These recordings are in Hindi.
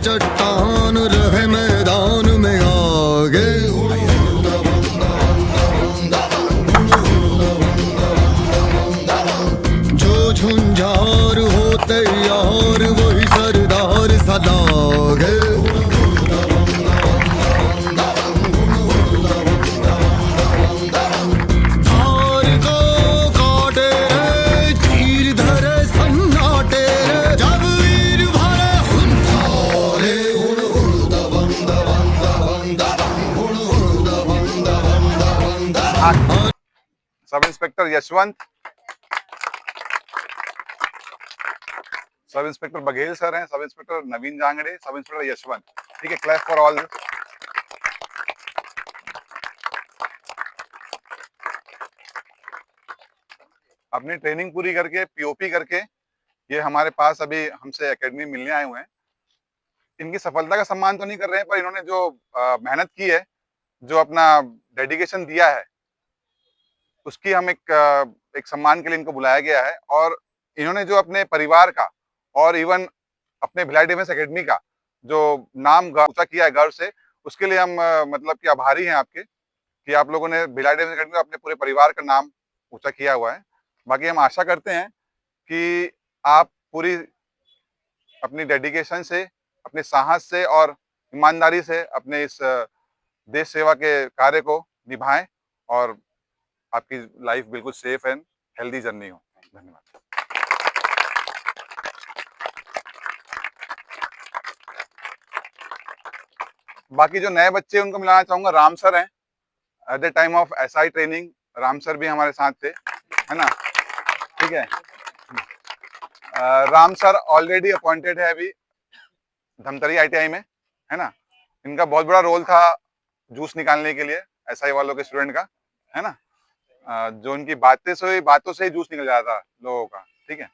चट्टान रहे मैदान में आगे। जो झुंझार हो तैयार वही सरदार सदागे। Sub inspector Yashwant, sub inspector Baghel sir हैं, सब इंस्पेक्टर नवीन जांगड़े, सब इंस्पेक्टर यशवंत। ठीक है, क्लैप फॉर ऑल। अपनी ट्रेनिंग पूरी करके पीओपी करके ये हमारे पास अभी हमसे एकेडमी मिलने आए हुए हैं। इनकी सफलता का सम्मान तो नहीं कर रहे हैं, पर इन्होंने जो मेहनत की है, जो अपना डेडिकेशन दिया है, उसकी हम एक सम्मान के लिए इनको बुलाया गया है। और इन्होंने जो अपने परिवार का और इवन अपने भिलाई डिफेंस एकेडमी का जो नाम ऊंचा किया है गर्व से, उसके लिए हम मतलब कि आभारी हैं आपके, कि आप लोगों ने भिलाई डिफेंस एकेडमी में अपने पूरे परिवार का नाम ऊंचा किया हुआ है। बाकी हम आशा करते हैं कि आप पूरी अपनी डेडिकेशन से, अपने साहस से और ईमानदारी से अपने इस देश सेवा के कार्य को निभाएं और आपकी लाइफ बिल्कुल सेफ एंड हेल्दी जर्नी हो। धन्यवाद। बाकी जो नए बच्चे उनको मिलाना चाहूंगा, राम सर हैं। At the time of SI training Ram sir भी हमारे साथ थे, है ना। ठीक है, राम सर ऑलरेडी अपॉइंटेड है अभी धमतरी आईटीआई में, है ना। इनका बहुत बड़ा रोल था जूस निकालने के लिए एसआई वालों के स्टूडेंट का, है ना। जो उनकी बातों से ही जूस निकल जाता था लोगों का। ठीक है,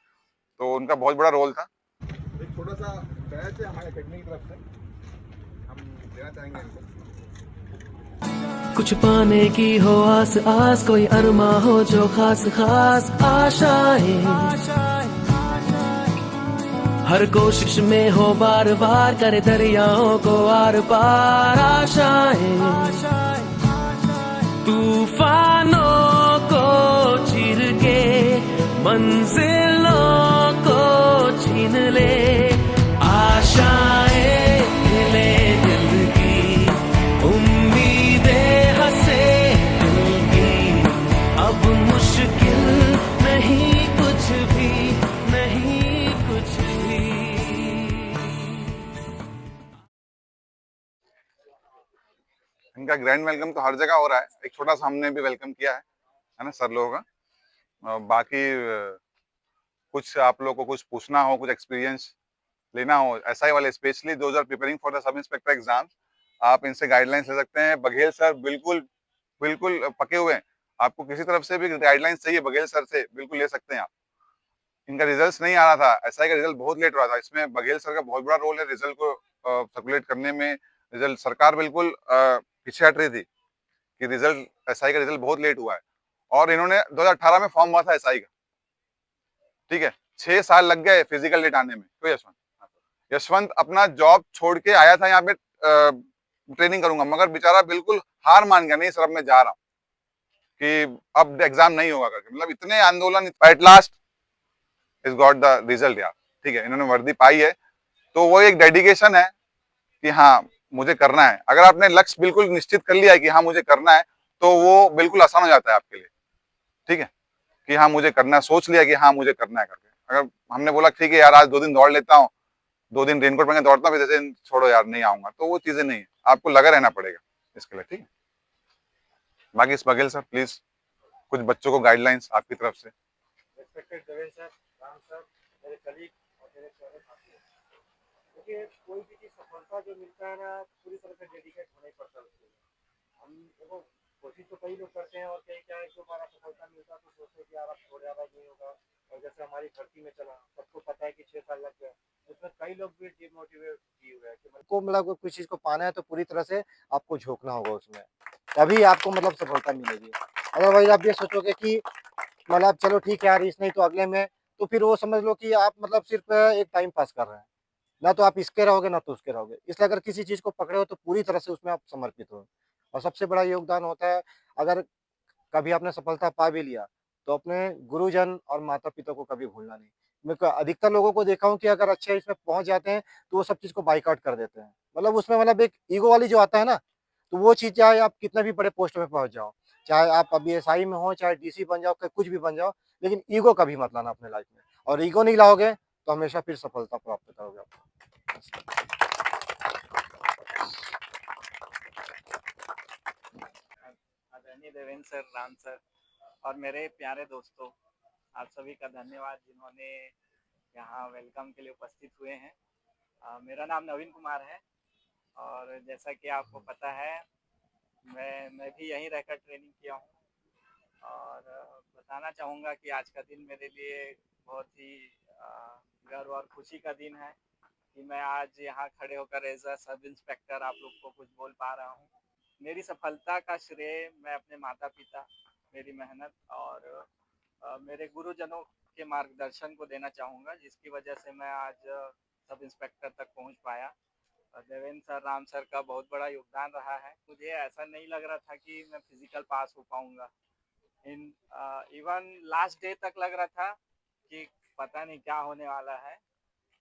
तो उनका बहुत बड़ा रोल था। एक छोटा सा बैच है हमारे एकेडमी की तरफ से, हम देना चाहेंगे इनको। कुछ पाने की हो आस आस, कोई अरमा हो जो खास खास आशाएं, हर कोशिश में हो बार बार, करे दरियाओं को आर पार आशाएं, तूफानों को चीर के मंजिलों को छीन ले, आशाएं खिले दिल की, उम्मीदें हंसे दिल की, अब मुश्किल नहीं कुछ भी, नहीं कुछ भी। इनका ग्रैंड वेलकम तो हर जगह हो रहा है, एक छोटा सा हमने भी वेलकम किया है ना सर लोगों का। बाकी कुछ आप लोगों को कुछ पूछना हो, कुछ एक्सपीरियंस लेना हो, एसआई वाले specially those are preparing for the sub inspector exam, आप इनसे गाइडलाइंस ले सकते हैं। बघेल सर बिल्कुल बिल्कुल पके हुए हैं, आपको किसी तरफ से भी गाइडलाइंस चाहिए बघेल सर से बिल्कुल ले सकते हैं आप। इनका रिजल्ट नहीं आ रहा था, एसआई का रिजल्ट बहुत लेट हो रहा था, इसमें बघेल सर का बहुत बड़ा रोल है रिजल्ट को सर्कुलेट करने में। रिजल्ट सरकार बिल्कुल पीछे हट रही थी कि रिजल्ट एसआई का रिजल्ट बहुत लेट हुआ है, और इन्होंने 2018 में फॉर्म हुआ था एसआई का। ठीक है, 6 साल लग गए फिजिकल डेट आने में। तो यशवंत अपना जॉब छोड़ के आया था यहाँ पे ट्रेनिंग करूंगा, मगर बेचारा बिल्कुल हार मान गया, नहीं सर अब मैं जा रहा हूँ, कि अब एग्जाम नहीं होगा करके। मतलब इतने आंदोलन, at last is got the result यार। ठीक है, इन्होंने वर्दी पाई है, तो वो एक डेडिकेशन है कि हाँ मुझे करना है। अगर आपने लक्ष्य बिल्कुल निश्चित कर लिया है कि हाँ मुझे करना है, तो वो बिल्कुल आसान हो जाता है आपके लिए। ठीक है, कि हाँ मुझे करना है, सोच लिया कि हाँ मुझे करना है करके। अगर हमने बोला ठीक है यार आज 2 दिन दौड़ लेता हूँ, 2 दिन रेनकोट पहन के दौड़ता हूँ, फिर जैसे छोड़ो यार नहीं आऊंगा, तो वो चीजें नहीं है, आपको लगा रहना पड़ेगा इसके लिए। ठीक है, बाकी इस बघेल सर प्लीज कुछ बच्चों को गाइडलाइंस आपकी तरफ से। देखिए, कोई भी चीज सफलता जो मिलता है ना, पूरी तरह से डेडिकेट होना ही पड़ता है उसके लिए। हम देखो कोशिश तो कई लोग करते हैं, और कई क्या है, जो हमारा सफलता मिलता है तो सोचते हैं कि यार अब थोड़ा ज्यादा नहीं होगा। और जैसे हमारी भर्ती में चला, सबको पता है कि 6 साल लग गया, उसमें कई लोग भी डिमोटिवेट किए हुए हैं कि को मतलब कुछ चीज को पाना है तो पूरी तरह से आपको झोंकना होगा उसमें, तभी आपको मतलब सफलता मिलेगी। अदरवाइज आप ये सोचोगे कि मतलब चलो ठीक है यार इस नहीं तो अगले में, तो फिर वो समझ लो कि आप मतलब सिर्फ एक टाइम पास कर रहे हैं। ना तो आप इसके रहोगे ना तो उसके रहोगे। इसलिए अगर किसी चीज़ को पकड़े हो तो पूरी तरह से उसमें आप समर्पित हो। और सबसे बड़ा योगदान होता है, अगर कभी आपने सफलता पा भी लिया, तो अपने गुरुजन और माता-पिता को कभी भूलना नहीं। मैं क अधिकतर लोगों को देखा हूँ कि अगर अच्छे इसमें पहुँच जाते हैं, तो वो सब चीज़ को बायकॉट कर देते हैं। मतलब उसमें मतलब एक ईगो वाली जो आता है ना, तो वो चीज़ चाहे आप कितने भी बड़े पोस्ट में पहुँच जाओ, चाहे आप अभी एसआई में हो, चाहे डीसी बन जाओ, क कुछ भी बन जाओ, लेकिन ईगो कभी मत लाना अपने लाइफ में। और ईगो नहीं लाओगे, तो हमेशा फिर सफलता प्राप्त करोगे आप। आदरणीय देवेंद्र सर, राम सर और मेरे प्यारे दोस्तों, आप सभी का धन्यवाद जिन्होंने यहाँ वेलकम के लिए उपस्थित हुए हैं। मेरा नाम नवीन कुमार है और जैसा कि आपको पता है, मैं भी यहीं रहकर ट्रेनिंग किया हूँ और बताना चाहूँगा कि आज का दिन मेरे लिए बहुत ही गर्व और खुशी का दिन है कि मैं आज यहाँ खड़े होकर एज अ सब इंस्पेक्टर आप लोग को कुछ बोल पा रहा हूँ। मेरी सफलता का श्रेय मैं अपने माता-पिता, मेरी मेहनत और मेरे गुरुजनों के मार्गदर्शन को देना चाहूँगा, जिसकी वजह से मैं आज सब इंस्पेक्टर तक पहुँच पाया। देवेंद्र सर, राम सर का बहुत बड़ा योगदान रहा है। मुझे ऐसा नहीं लग रहा था कि मैं फिजिकल पास हो पाऊँगा। इन इवन लास्ट डे तक लग रहा था कि पता नहीं क्या होने वाला है।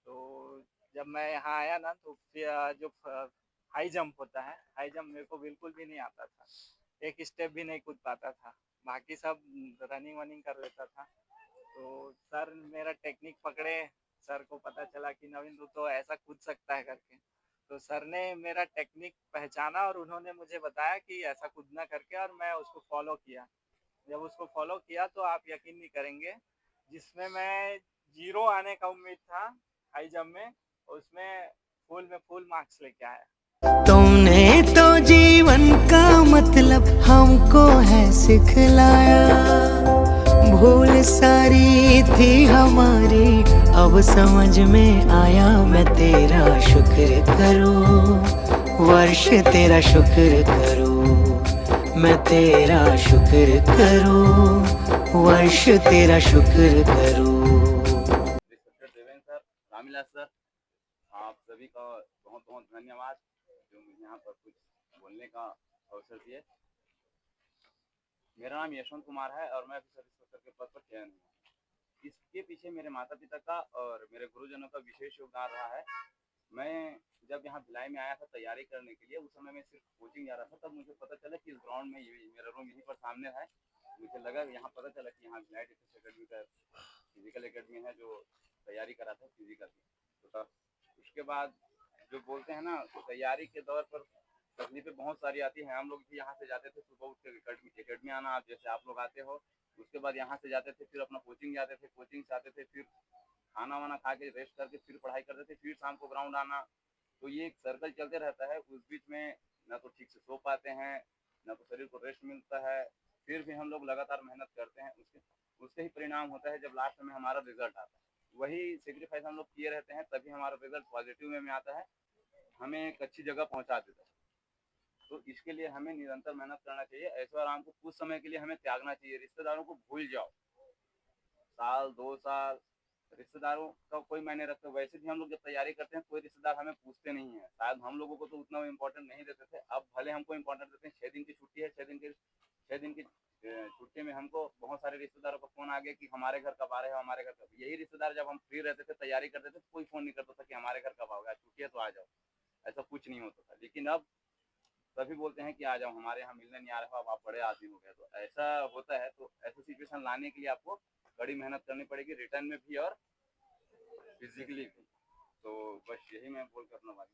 तो जब मैं यहाँ आया ना तो फिर जो हाई जंप होता है, हाई जंप मेरे को बिल्कुल भी नहीं आता था। एक स्टेप भी नहीं कूद पाता था। बाकी सब रनिंग वनिंग कर लेता था। तो सर मेरा टेक्निक पकड़े, सर को पता चला कि नवीन तू तो ऐसा कूद सकता है करके। तो सर ने मेरा टेक्निक पहचाना और उन्होंने मुझे बताया कि ऐसा कूदना करके, और मैं उसको फॉलो किया। जब उसको फॉलो किया तो आप यकीन नहीं करेंगे, जिसमें मैं 0 आने का उम्मीद था हाई जंप में, उसमें फुल मार्क्स लेके आया। तुमने तो जीवन का मतलब हमको है सिखलाया, भूल सारी थी हमारी अब समझ में आया। मैं तेरा शुक्र करूं, वर्ष तेरा शुक्र करूं, मैं तेरा शुक्र करूं, वर्ष तेरा शुक्र करूं। Inspector Devendra sir, Ramvilas sir, आप सभी का बहुत बहुत धन्यवाद जो मुझे यहाँ पर कुछ बोलने का अवसर दिए। मेरा नाम यशवंत कुमार है और मैं अभी सब इंस्पेक्टर के पद पर चयन हुआ हूँ। इसके पीछे मेरे माता पिता का और मेरे गुरुजनों का विशेष योगदान रहा है। मैं जब यहाँ भिलाई में आया था तैयारी करने के लिए, उस समय मैं सिर्फ कोचिंग जा रहा था, तब मुझे पता चला कि इस ग्राउंड में ये मेरा रूम यहीं पर सामने है। मुझे लगा यहाँ पता चला कि यहाँ भिलाई डिफेंस अकेडमी का फिजिकल अकेडमी है जो तैयारी करा था फिजिकल की। तो उसके बाद जो बोलते हैं ना, तैयारी के दौर पर तकलीफें बहुत सारी आती हैं। हम लोग भी यहाँ से जाते थे सुबह उठ के अकेडमी आना, आप जैसे आप लोग आते हो। उसके बाद यहाँ से जाते थे, फिर अपना कोचिंग जाते थे, कोचिंग से आते थे, फिर खाना वाना खा के रेस्ट करके फिर पढ़ाई करते थे, फिर शाम को ग्राउंड आना। तो ये एक सर्कल चलते रहता है। उस बीच में ना तो ठीक से सो पाते हैं, ना तो शरीर को रेस्ट मिलता है। फिर भी हम लोग लगातार मेहनत करते हैं, उसके ही परिणाम होता है जब लास्ट में हमारा रिजल्ट आता है। वही सेक्रीफाइस हम लोग किए रहते हैं, तभी हमारा रिजल्ट पॉजिटिव में आता है, हमें एक अच्छी जगह पहुंचा देता है। तो इसके लिए हमें निरंतर मेहनत करना चाहिए। ऐसे आराम को कुछ समय के लिए हमें त्यागना चाहिए। रिश्तेदारों को भूल जाओ, साल 2 साल रिश्तेदारों का कोई मायने रखते। वैसे भी हम लोग जब तैयारी करते हैं कोई रिश्तेदार हमें पूछते नहीं है। शायद हम लोगों को तो उतना इम्पोर्टेंट नहीं देते थे, अब भले हमको इम्पोर्टेंट देते हैं। 6 दिन की छुट्टी है, 6 दिन की छुट्टी में हमको बहुत सारे रिश्तेदारों का फोन आ गया कि हमारे घर कब आ रहे हो, हमारे घर कब। यही रिश्तेदार जब हम फ्री रहते थे तैयारी करते थे, कोई फोन नहीं करता था कि हमारे घर कब आओगे, छुट्टी है तो आ जाओ। ऐसा कुछ नहीं होता था। लेकिन अब सभी बोलते हैं कि आ जाओ, हमारे यहाँ मिलने नहीं आ रहे हो, अब आप बड़े आदमी हो गए। तो ऐसा होता है। तो ऐसा सिचुएशन लाने के लिए आपको कड़ी मेहनत करनी पड़ेगी, रिटर्न में भी और फिजिकली भी। तो बस यही मैं बोल कर अपना बात